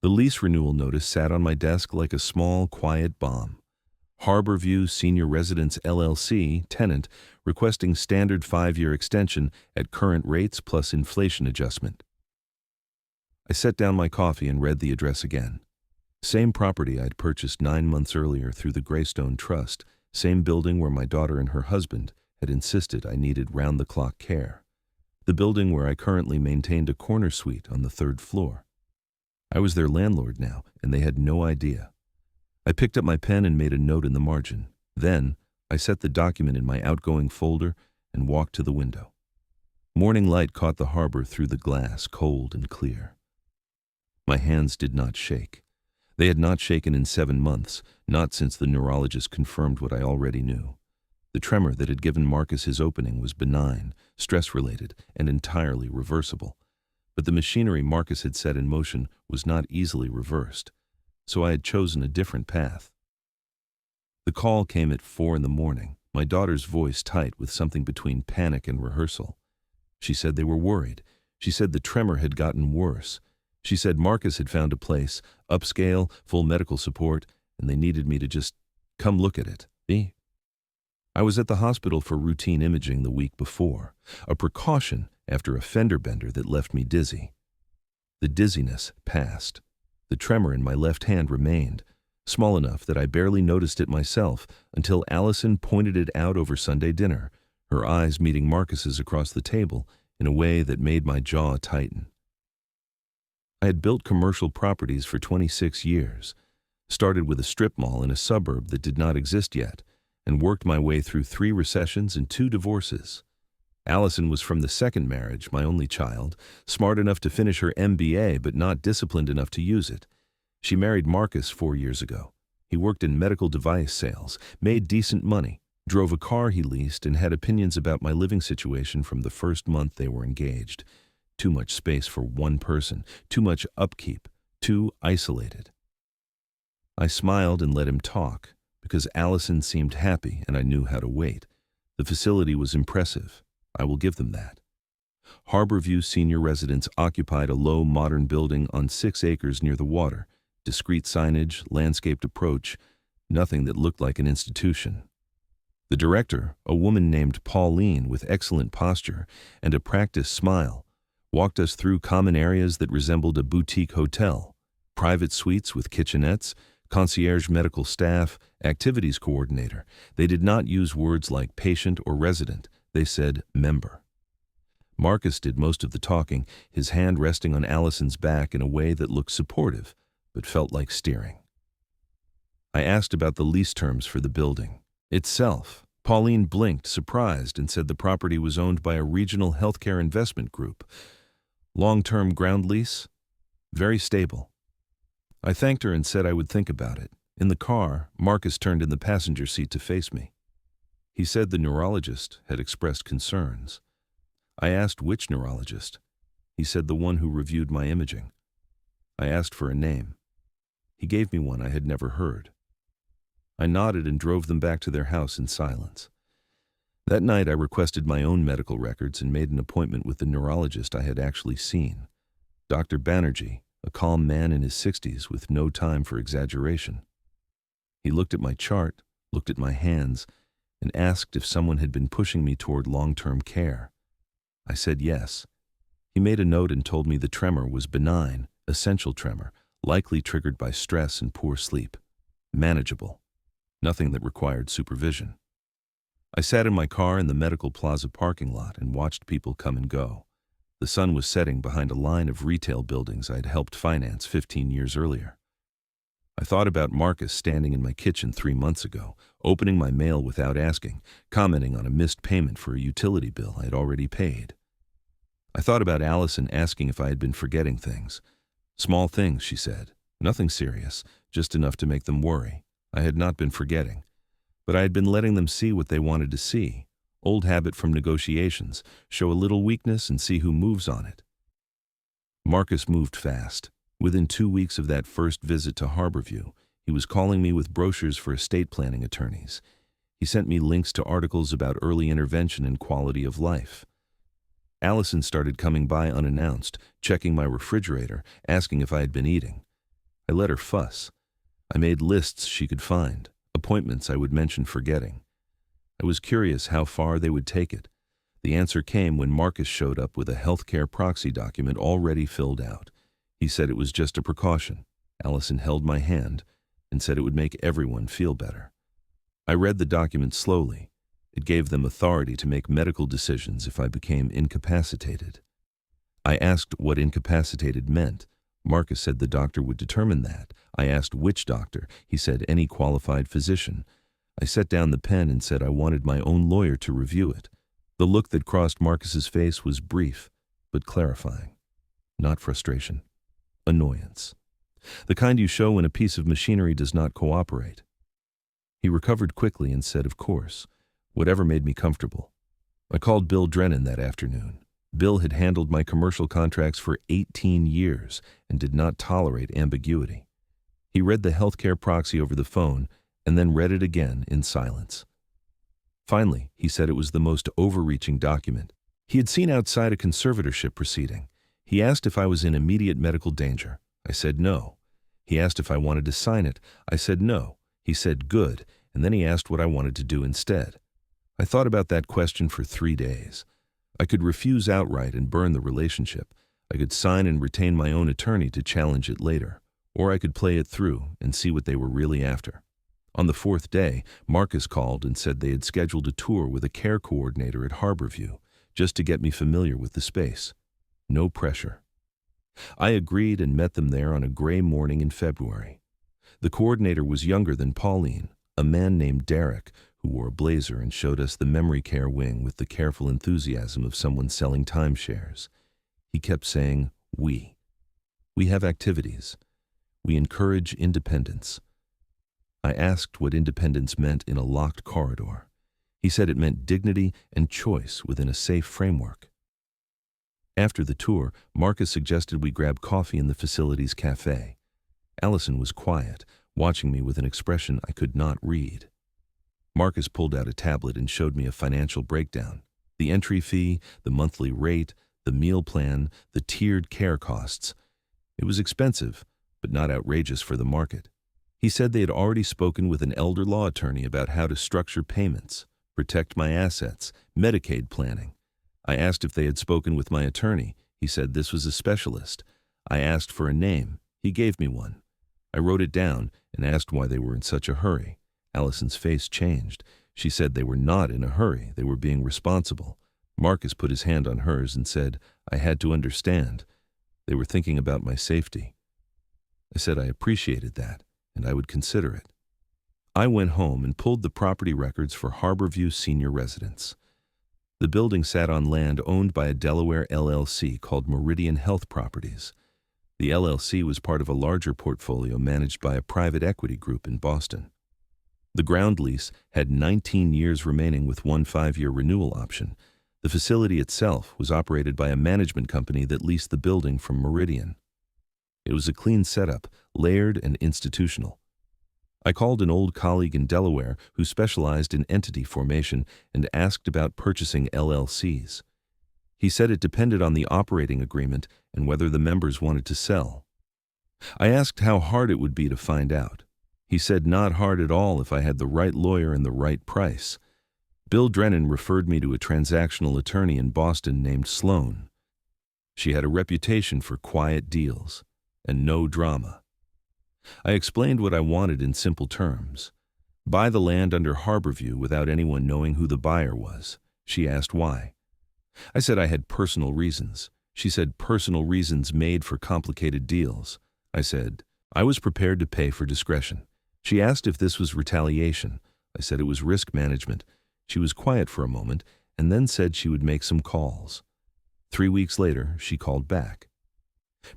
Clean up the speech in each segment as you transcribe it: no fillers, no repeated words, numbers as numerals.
The lease renewal notice sat on my desk like a small, quiet bomb. Harborview Senior Residence LLC, tenant, requesting standard 5-year extension at current rates plus inflation adjustment. I set down my coffee and read the address again. Same property I'd purchased 9 months earlier through the Greystone Trust, same building where my daughter and her husband had insisted I needed round-the-clock care. The building where I currently maintained a corner suite on the 3rd floor. I was their landlord now, and they had no idea. I picked up my pen and made a note in the margin. Then, I set the document in my outgoing folder and walked to the window. Morning light caught the harbor through the glass, cold and clear. My hands did not shake. They had not shaken in 7 months, not since the neurologist confirmed what I already knew. The tremor that had given Marcus his opening was benign, stress-related, and entirely reversible. But the machinery Marcus had set in motion was not easily reversed, so I had chosen a different path. The call came at 4 in the morning, my daughter's voice tight with something between panic and rehearsal. She said they were worried. She said the tremor had gotten worse. She said Marcus had found a place, upscale, full medical support, and they needed me to just come look at it. I was at the hospital for routine imaging the week before, a precaution after a fender bender that left me dizzy. The dizziness passed. The tremor in my left hand remained, small enough that I barely noticed it myself until Allison pointed it out over Sunday dinner, her eyes meeting Marcus's across the table in a way that made my jaw tighten. I had built commercial properties for 26 years, started with a strip mall in a suburb that did not exist yet, and worked my way through 3 recessions and 2 divorces. Allison was from the second marriage, my only child, smart enough to finish her MBA but not disciplined enough to use it. She married Marcus 4 years ago. He worked in medical device sales, made decent money, drove a car he leased, and had opinions about my living situation from the first month they were engaged. Too much space for one person, too much upkeep, too isolated. I smiled and let him talk, because Allison seemed happy and I knew how to wait. The facility was impressive. I will give them that. Harborview Senior Residence occupied a low, modern building on 6 acres near the water. Discreet signage, landscaped approach, nothing that looked like an institution. The director, a woman named Pauline with excellent posture and a practiced smile, walked us through common areas that resembled a boutique hotel, private suites with kitchenettes, concierge medical staff, activities coordinator. They did not use words like patient or resident. They said member. Marcus did most of the talking, his hand resting on Allison's back in a way that looked supportive, but felt like steering. I asked about the lease terms for the building itself. Pauline blinked, surprised, and said the property was owned by a regional healthcare investment group. Long-term ground lease? Very stable. I thanked her and said I would think about it. In the car, Marcus turned in the passenger seat to face me. He said the neurologist had expressed concerns. I asked which neurologist. He said the one who reviewed my imaging. I asked for a name. He gave me one I had never heard. I nodded and drove them back to their house in silence. That night I requested my own medical records and made an appointment with the neurologist I had actually seen. Dr. Banerjee, a calm man in his 60s with no time for exaggeration. He looked at my chart, looked at my hands, and asked if someone had been pushing me toward long-term care. I said yes. He made a note and told me the tremor was benign, essential tremor, likely triggered by stress and poor sleep. Manageable. Nothing that required supervision. I sat in my car in the Medical Plaza parking lot and watched people come and go. The sun was setting behind a line of retail buildings I'd helped finance 15 years earlier. I thought about Marcus standing in my kitchen 3 months ago, opening my mail without asking, commenting on a missed payment for a utility bill I had already paid. I thought about Allison asking if I had been forgetting things. Small things, she said. Nothing serious, just enough to make them worry. I had not been forgetting, but I had been letting them see what they wanted to see. Old habit from negotiations, show a little weakness and see who moves on it. Marcus moved fast. Within 2 weeks of that first visit to Harborview, he was calling me with brochures for estate planning attorneys. He sent me links to articles about early intervention and quality of life. Allison started coming by unannounced, checking my refrigerator, asking if I had been eating. I let her fuss. I made lists she could find, appointments I would mention forgetting. I was curious how far they would take it. The answer came when Marcus showed up with a healthcare proxy document already filled out. He said it was just a precaution. Allison held my hand and said it would make everyone feel better. I read the document slowly. It gave them authority to make medical decisions if I became incapacitated. I asked what incapacitated meant. Marcus said the doctor would determine that. I asked which doctor. He said any qualified physician. I set down the pen and said I wanted my own lawyer to review it. The look that crossed Marcus's face was brief, but clarifying. Not frustration. Annoyance. The kind you show when a piece of machinery does not cooperate. He recovered quickly and said, of course, whatever made me comfortable. I called Bill Drennan that afternoon. Bill had handled my commercial contracts for 18 years and did not tolerate ambiguity. He read the healthcare proxy over the phone and then read it again in silence. Finally, he said it was the most overreaching document he had seen outside a conservatorship proceeding. He asked if I was in immediate medical danger. I said no. He asked if I wanted to sign it. I said no. He said good, and then he asked what I wanted to do instead. I thought about that question for 3 days. I could refuse outright and burn the relationship. I could sign and retain my own attorney to challenge it later, or I could play it through and see what they were really after. On the 4th day, Marcus called and said they had scheduled a tour with a care coordinator at Harborview, just to get me familiar with the space. No pressure. I agreed and met them there on a gray morning in February. The coordinator was younger than Pauline, a man named Derek, who wore a blazer and showed us the memory care wing with the careful enthusiasm of someone selling timeshares. He kept saying, we. We have activities. We encourage independence. I asked what independence meant in a locked corridor. He said it meant dignity and choice within a safe framework. After the tour, Marcus suggested we grab coffee in the facility's cafe. Allison was quiet, watching me with an expression I could not read. Marcus pulled out a tablet and showed me a financial breakdown. The entry fee, the monthly rate, the meal plan, the tiered care costs. It was expensive, but not outrageous for the market. He said they had already spoken with an elder law attorney about how to structure payments, protect my assets, Medicaid planning. I asked if they had spoken with my attorney. He said this was a specialist. I asked for a name. He gave me one. I wrote it down and asked why they were in such a hurry. Allison's face changed. She said they were not in a hurry. They were being responsible. Marcus put his hand on hers and said, I had to understand. They were thinking about my safety. I said I appreciated that, and I would consider it. I went home and pulled the property records for Harborview Senior Residence. The building sat on land owned by a Delaware LLC called Meridian Health Properties. The LLC was part of a larger portfolio managed by a private equity group in Boston. The ground lease had 19 years remaining with one 5-year renewal option. The facility itself was operated by a management company that leased the building from Meridian. It was a clean setup, layered and institutional. I called an old colleague in Delaware who specialized in entity formation and asked about purchasing LLCs. He said it depended on the operating agreement and whether the members wanted to sell. I asked how hard it would be to find out. He said not hard at all if I had the right lawyer and the right price. Bill Drennan referred me to a transactional attorney in Boston named Sloan. She had a reputation for quiet deals and no drama. I explained what I wanted in simple terms. Buy the land under Harborview without anyone knowing who the buyer was. She asked why. I said I had personal reasons. She said personal reasons made for complicated deals. I said I was prepared to pay for discretion. She asked if this was retaliation. I said it was risk management. She was quiet for a moment and then said she would make some calls. 3 weeks later, she called back.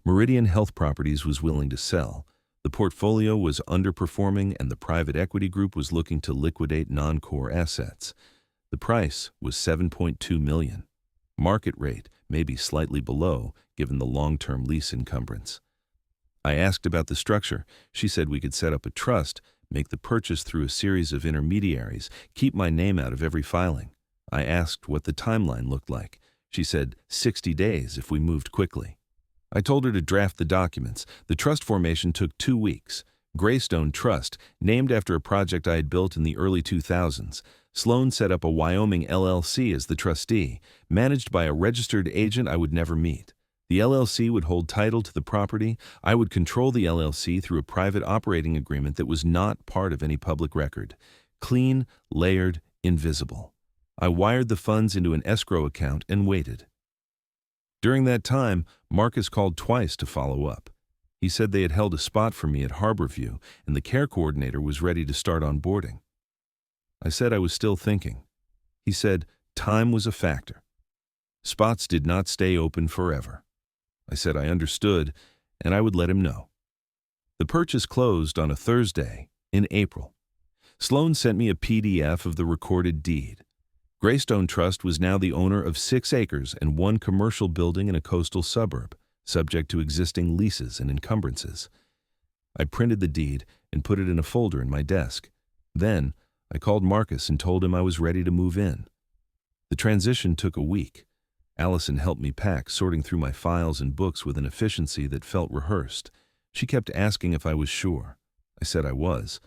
Meridian Health Properties was willing to sell. The portfolio was underperforming and the private equity group was looking to liquidate non-core assets. The price was $7.2 million. Market rate may be slightly below, given the long-term lease encumbrance. I asked about the structure. She said we could set up a trust, make the purchase through a series of intermediaries, keep my name out of every filing. I asked what the timeline looked like. She said 60 days if we moved quickly. I told her to draft the documents. The trust formation took 2 weeks. Greystone Trust, named after a project I had built in the early 2000s. Sloan set up a Wyoming LLC as the trustee, managed by a registered agent I would never meet. The LLC would hold title to the property. I would control the LLC through a private operating agreement that was not part of any public record. Clean, layered, invisible. I wired the funds into an escrow account and waited. During that time, Marcus called twice to follow up. He said they had held a spot for me at Harborview, and the care coordinator was ready to start onboarding. I said I was still thinking. He said time was a factor. Spots did not stay open forever. I said I understood, and I would let him know. The purchase closed on a Thursday in April. Sloan sent me a PDF of the recorded deed. Greystone Trust was now the owner of 6 acres and 1 commercial building in a coastal suburb, subject to existing leases and encumbrances. I printed the deed and put it in a folder in my desk. Then, I called Marcus and told him I was ready to move in. The transition took a week. Allison helped me pack, sorting through my files and books with an efficiency that felt rehearsed. She kept asking if I was sure. I said I was.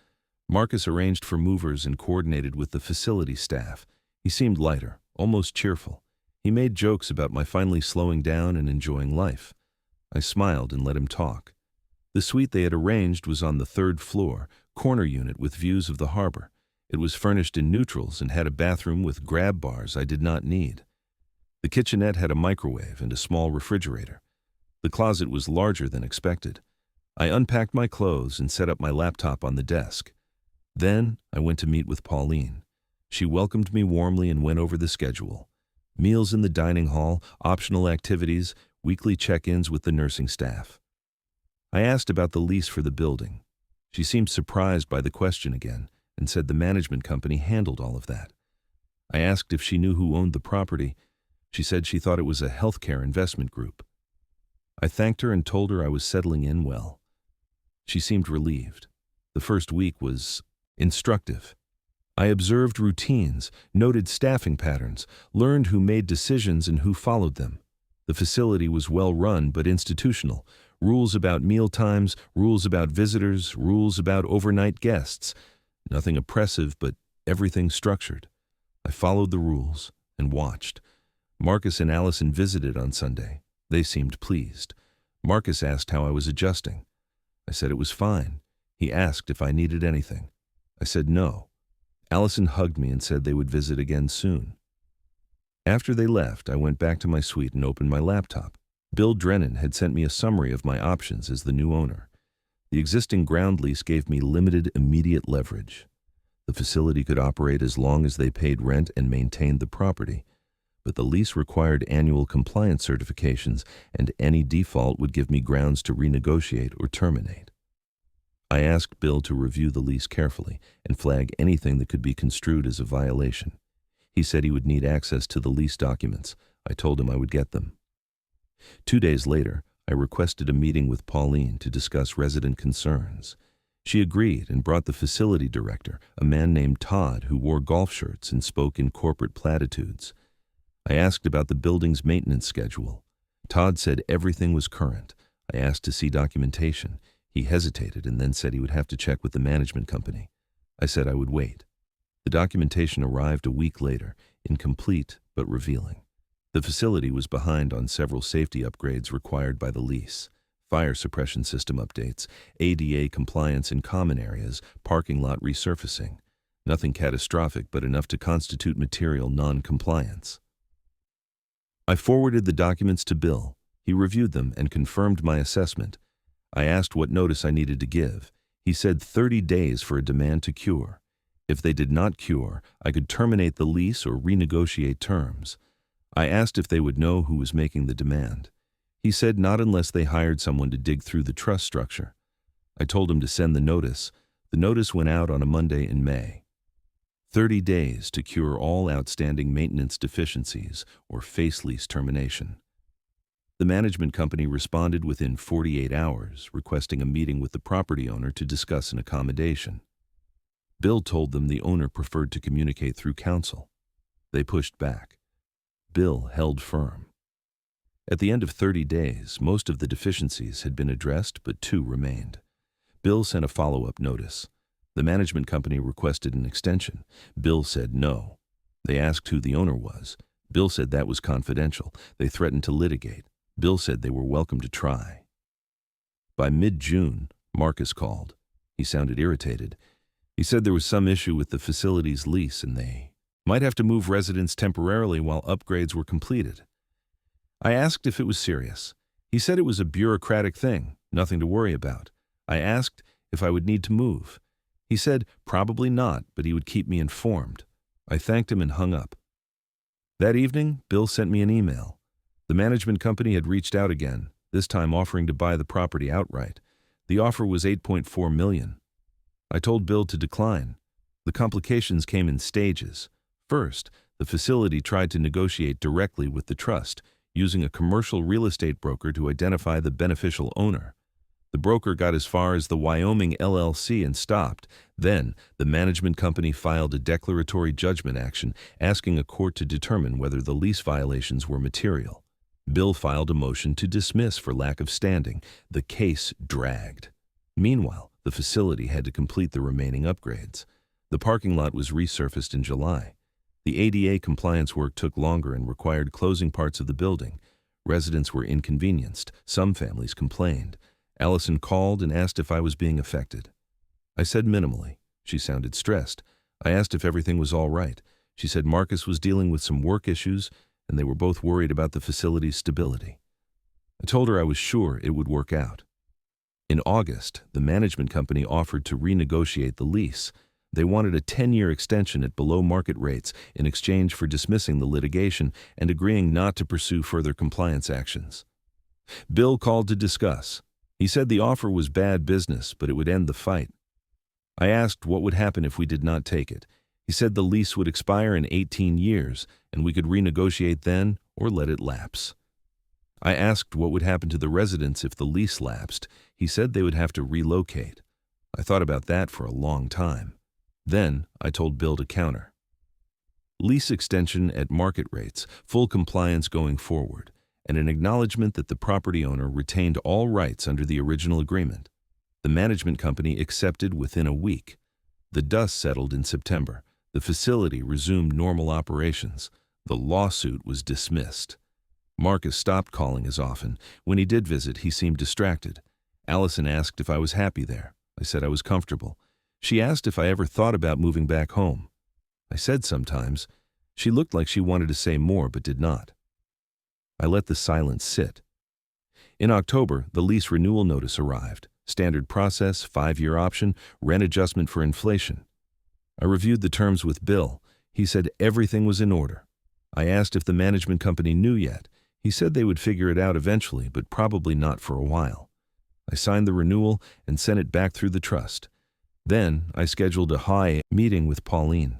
Marcus arranged for movers and coordinated with the facility staff. He seemed lighter, almost cheerful. He made jokes about my finally slowing down and enjoying life. I smiled and let him talk. The suite they had arranged was on the 3rd floor, corner unit with views of the harbor. It was furnished in neutrals and had a bathroom with grab bars I did not need. The kitchenette had a microwave and a small refrigerator. The closet was larger than expected. I unpacked my clothes and set up my laptop on the desk. Then I went to meet with Pauline. She welcomed me warmly and went over the schedule. Meals in the dining hall, optional activities, weekly check-ins with the nursing staff. I asked about the lease for the building. She seemed surprised by the question again and said the management company handled all of that. I asked if she knew who owned the property. She said she thought it was a healthcare investment group. I thanked her and told her I was settling in well. She seemed relieved. The first week was instructive. I observed routines, noted staffing patterns, learned who made decisions and who followed them. The facility was well run but institutional. Rules about meal times, rules about visitors, rules about overnight guests. Nothing oppressive, but everything structured. I followed the rules and watched. Marcus and Allison visited on Sunday. They seemed pleased. Marcus asked how I was adjusting. I said it was fine. He asked if I needed anything. I said no. Allison hugged me and said they would visit again soon. After they left, I went back to my suite and opened my laptop. Bill Drennan had sent me a summary of my options as the new owner. The existing ground lease gave me limited immediate leverage. The facility could operate as long as they paid rent and maintained the property, but the lease required annual compliance certifications, and any default would give me grounds to renegotiate or terminate. I asked Bill to review the lease carefully and flag anything that could be construed as a violation. He said he would need access to the lease documents. I told him I would get them. 2 days later, I requested a meeting with Pauline to discuss resident concerns. She agreed and brought the facility director, a man named Todd who wore golf shirts and spoke in corporate platitudes. I asked about the building's maintenance schedule. Todd said everything was current. I asked to see documentation. He hesitated and then said he would have to check with the management company. I said I would wait. The documentation arrived a week later, incomplete but revealing. The facility was behind on several safety upgrades required by the lease: fire suppression system updates, ADA compliance in common areas, parking lot resurfacing. Nothing catastrophic, but enough to constitute material non-compliance. I forwarded the documents to Bill. He reviewed them and confirmed my assessment. I asked what notice I needed to give. He said 30 days for a demand to cure. If they did not cure, I could terminate the lease or renegotiate terms. I asked if they would know who was making the demand. He said not unless they hired someone to dig through the trust structure. I told him to send the notice. The notice went out on a Monday in May. 30 days to cure all outstanding maintenance deficiencies or face lease termination. The management company responded within 48 hours, requesting a meeting with the property owner to discuss an accommodation. Bill told them the owner preferred to communicate through counsel. They pushed back. Bill held firm. At the end of 30 days, most of the deficiencies had been addressed, but 2 remained. Bill sent a follow-up notice. The management company requested an extension. Bill said no. They asked who the owner was. Bill said that was confidential. They threatened to litigate. Bill said they were welcome to try. By mid-June, Marcus called. He sounded irritated. He said there was some issue with the facility's lease and they might have to move residents temporarily while upgrades were completed. I asked if it was serious. He said it was a bureaucratic thing, nothing to worry about. I asked if I would need to move. He said probably not, but he would keep me informed. I thanked him and hung up. That evening, Bill sent me an email. The management company had reached out again, this time offering to buy the property outright. The offer was $8.4 million. I told Bill to decline. The complications came in stages. First, the facility tried to negotiate directly with the trust, using a commercial real estate broker to identify the beneficial owner. The broker got as far as the Wyoming LLC and stopped. Then, the management company filed a declaratory judgment action, asking a court to determine whether the lease violations were material. Bill filed a motion to dismiss for lack of standing. The case dragged. Meanwhile, the facility had to complete the remaining upgrades. The parking lot was resurfaced in July. The ADA compliance work took longer and required closing parts of the building. Residents were inconvenienced. Some families complained. Allison called and asked if I was being affected. I said minimally. She sounded stressed. I asked if everything was all right. She said Marcus was dealing with some work issues and they were both worried about the facility's stability. I told her I was sure it would work out. In August, the management company offered to renegotiate the lease. They wanted a 10-year extension at below market rates in exchange for dismissing the litigation and agreeing not to pursue further compliance actions. Bill called to discuss. He said the offer was bad business, but it would end the fight. I asked what would happen if we did not take it. He said the lease would expire in 18 years, and we could renegotiate then or let it lapse. I asked what would happen to the residents if the lease lapsed. He said they would have to relocate. I thought about that for a long time. Then I told Bill to counter. Lease extension at market rates, full compliance going forward, and an acknowledgement that the property owner retained all rights under the original agreement. The management company accepted within a week. The dust settled in September. The facility resumed normal operations. The lawsuit was dismissed. Marcus stopped calling as often. When he did visit, he seemed distracted. Allison asked if I was happy there. I said I was comfortable. She asked if I ever thought about moving back home. I said sometimes. She looked like she wanted to say more but did not. I let the silence sit. In October, the lease renewal notice arrived. Standard process, 5-year option, rent adjustment for inflation. I reviewed the terms with Bill. He said everything was in order. I asked if the management company knew yet. He said they would figure it out eventually, but probably not for a while. I signed the renewal and sent it back through the trust. Then I scheduled a high meeting with Pauline.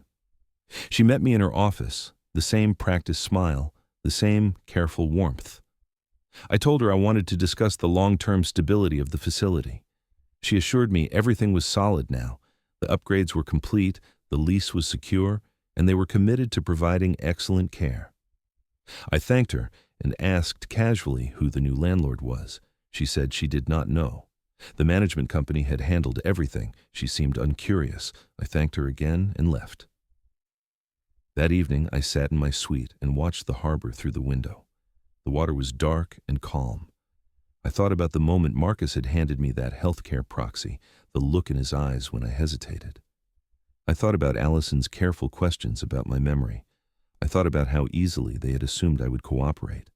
She met me in her office, the same practiced smile, the same careful warmth. I told her I wanted to discuss the long-term stability of the facility. She assured me everything was solid now. The upgrades were complete, the lease was secure, and they were committed to providing excellent care. I thanked her and asked casually who the new landlord was. She said she did not know. The management company had handled everything. She seemed uncurious. I thanked her again and left. That evening, I sat in my suite and watched the harbor through the window. The water was dark and calm. I thought about the moment Marcus had handed me that healthcare proxy, the look in his eyes when I hesitated. I thought about Allison's careful questions about my memory. I thought about how easily they had assumed I would cooperate.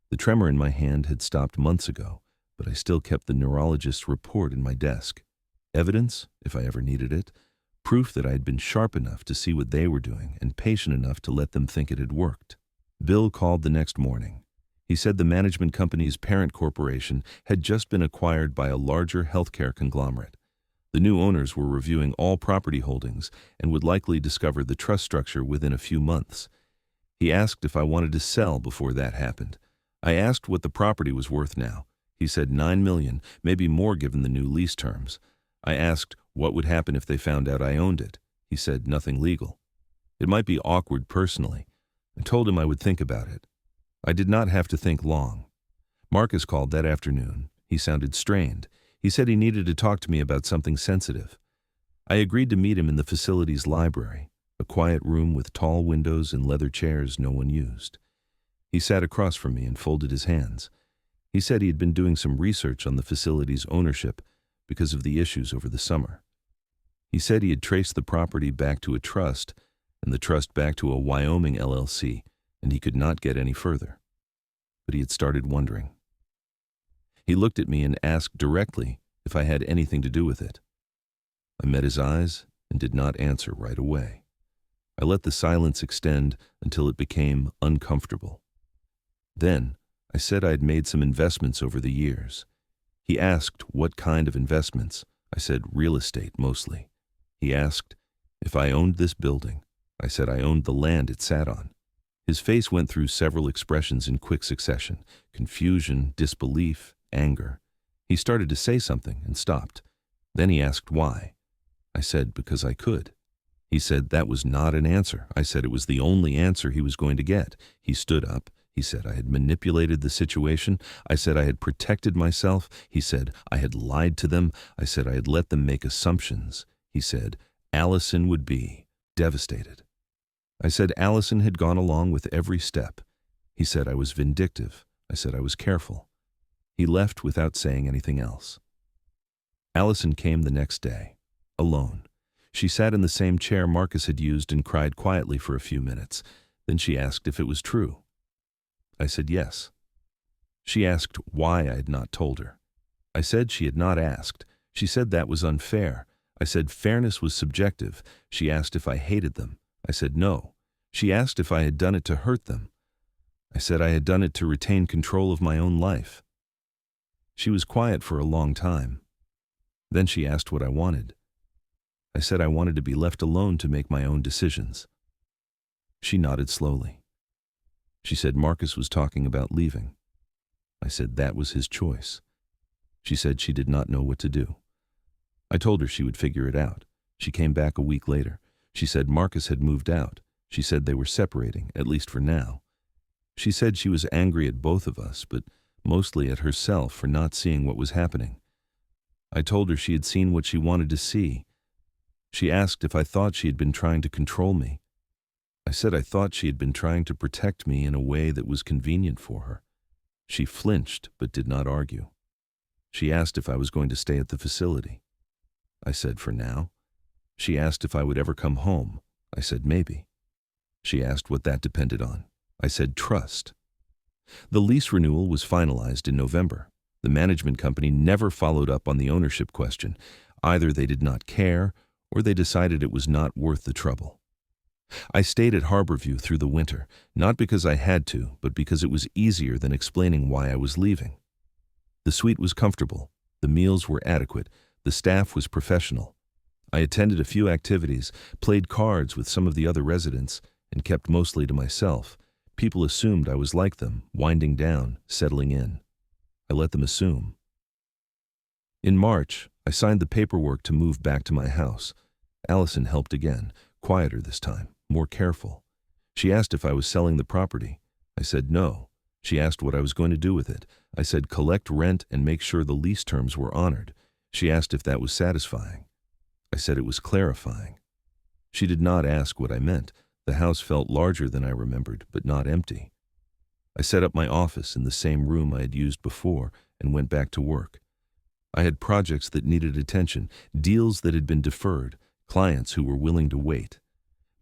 The tremor in my hand had stopped months ago, but I still kept the neurologist's report in my desk. Evidence, if I ever needed it, proof that I had been sharp enough to see what they were doing and patient enough to let them think it had worked. Bill called the next morning. He said the management company's parent corporation had just been acquired by a larger healthcare conglomerate. The new owners were reviewing all property holdings and would likely discover the trust structure within a few months. He asked if I wanted to sell before that happened. I asked what the property was worth now. He said $9 million, maybe more given the new lease terms. I asked what would happen if they found out I owned it. He said nothing legal. It might be awkward personally. I told him I would think about it. I did not have to think long. Marcus called that afternoon. He sounded strained. He said he needed to talk to me about something sensitive. I agreed to meet him in the facility's library, a quiet room with tall windows and leather chairs no one used. He sat across from me and folded his hands. He said he had been doing some research on the facility's ownership because of the issues over the summer. He said he had traced the property back to a trust and the trust back to a Wyoming LLC, and he could not get any further. But he had started wondering. He looked at me and asked directly if I had anything to do with it. I met his eyes and did not answer right away. I let the silence extend until it became uncomfortable. Then I said I had made some investments over the years. He asked what kind of investments. I said real estate mostly. He asked if I owned this building. I said I owned the land it sat on. His face went through several expressions in quick succession: confusion, disbelief, anger. He started to say something and stopped. Then he asked why. I said because I could. He said that was not an answer. I said it was the only answer he was going to get. He stood up. He said I had manipulated the situation. I said I had protected myself. He said I had lied to them. I said I had let them make assumptions. He said Allison would be devastated. I said Allison had gone along with every step. He said I was vindictive. I said I was careful. He left without saying anything else. Allison came the next day, alone. She sat in the same chair Marcus had used and cried quietly for a few minutes. Then she asked if it was true. I said yes. She asked why I had not told her. I said she had not asked. She said that was unfair. I said fairness was subjective. She asked if I hated them. I said no. She asked if I had done it to hurt them. I said I had done it to retain control of my own life. She was quiet for a long time. Then she asked what I wanted. I said I wanted to be left alone to make my own decisions. She nodded slowly. She said Marcus was talking about leaving. I said that was his choice. She said she did not know what to do. I told her she would figure it out. She came back a week later. She said Marcus had moved out. She said they were separating, at least for now. She said she was angry at both of us, but mostly at herself for not seeing what was happening. I told her she had seen what she wanted to see. She asked if I thought she had been trying to control me. I said I thought she had been trying to protect me in a way that was convenient for her. She flinched but did not argue. She asked if I was going to stay at the facility. I said for now. She asked if I would ever come home. I said maybe. She asked what that depended on. I said trust. The lease renewal was finalized in November. The management company never followed up on the ownership question. Either they did not care, or they decided it was not worth the trouble. I stayed at Harborview through the winter, not because I had to, but because it was easier than explaining why I was leaving. The suite was comfortable, the meals were adequate, the staff was professional. I attended a few activities, played cards with some of the other residents, and kept mostly to myself. People assumed I was like them, winding down, settling in. I let them assume. In March, I signed the paperwork to move back to my house. Allison helped again, quieter this time, more careful. She asked if I was selling the property. I said no. She asked what I was going to do with it. I said collect rent and make sure the lease terms were honored. She asked if that was satisfying. I said it was clarifying. She did not ask what I meant. The house felt larger than I remembered, but not empty. I set up my office in the same room I had used before and went back to work. I had projects that needed attention, deals that had been deferred, clients who were willing to wait.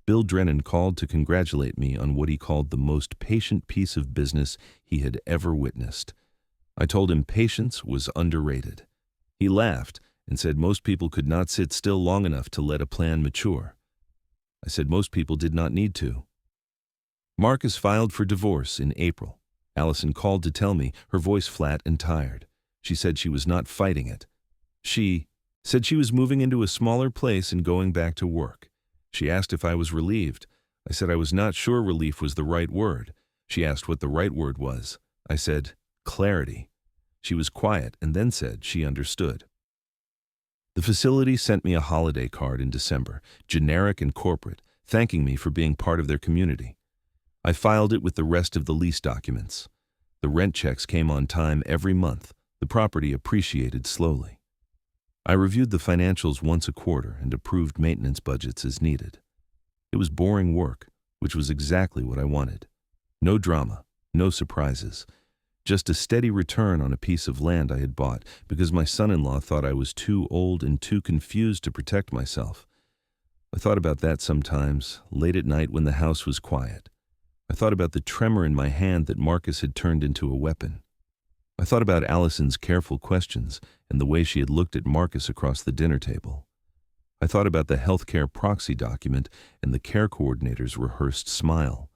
Bill Drennan called to congratulate me on what he called the most patient piece of business he had ever witnessed. I told him patience was underrated. He laughed and said most people could not sit still long enough to let a plan mature. I said most people did not need to. Marcus filed for divorce in April. Allison called to tell me, her voice flat and tired. She said she was not fighting it. She said she was moving into a smaller place and going back to work. She asked if I was relieved. I said I was not sure relief was the right word. She asked what the right word was. I said, clarity. She was quiet and then said she understood. The facility sent me a holiday card in December, generic and corporate, thanking me for being part of their community. I filed it with the rest of the lease documents. The rent checks came on time every month. The property appreciated slowly. I reviewed the financials once a quarter and approved maintenance budgets as needed. It was boring work, which was exactly what I wanted. No drama, no surprises. Just a steady return on a piece of land I had bought because my son-in-law thought I was too old and too confused to protect myself. I thought about that sometimes, late at night when the house was quiet. I thought about the tremor in my hand that Marcus had turned into a weapon. I thought about Allison's careful questions and the way she had looked at Marcus across the dinner table. I thought about the healthcare proxy document and the care coordinator's rehearsed smile.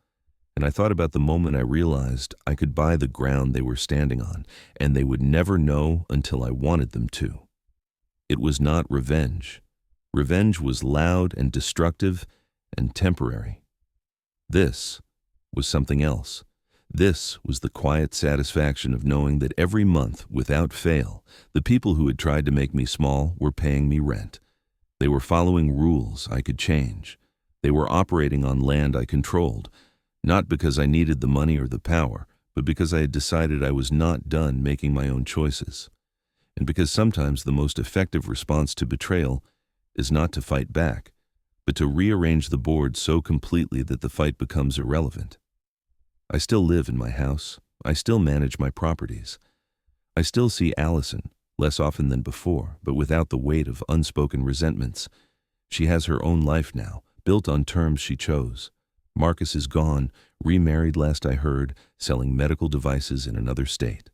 And I thought about the moment I realized I could buy the ground they were standing on, and they would never know until I wanted them to. It was not revenge. Revenge was loud and destructive and temporary. This was something else. This was the quiet satisfaction of knowing that every month, without fail, the people who had tried to make me small were paying me rent. They were following rules I could change. They were operating on land I controlled, not because I needed the money or the power, but because I had decided I was not done making my own choices. And because sometimes the most effective response to betrayal is not to fight back, but to rearrange the board so completely that the fight becomes irrelevant. I still live in my house. I still manage my properties. I still see Allison, less often than before, but without the weight of unspoken resentments. She has her own life now, built on terms she chose. Marcus is gone, remarried last I heard, selling medical devices in another state.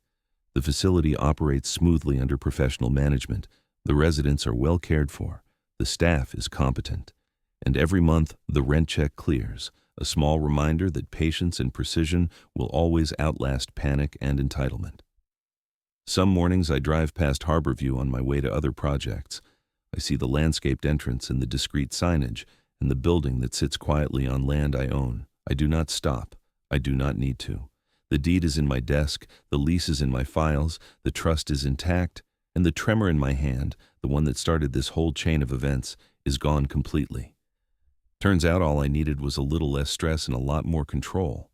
The facility operates smoothly under professional management. The residents are well cared for. The staff is competent. And every month, the rent check clears, a small reminder that patience and precision will always outlast panic and entitlement. Some mornings I drive past Harborview on my way to other projects. I see the landscaped entrance and the discreet signage, and the building that sits quietly on land I own. I do not stop. I do not need to. The deed is in my desk, the lease is in my files, the trust is intact, and the tremor in my hand, the one that started this whole chain of events, is gone completely. Turns out all I needed was a little less stress and a lot more control.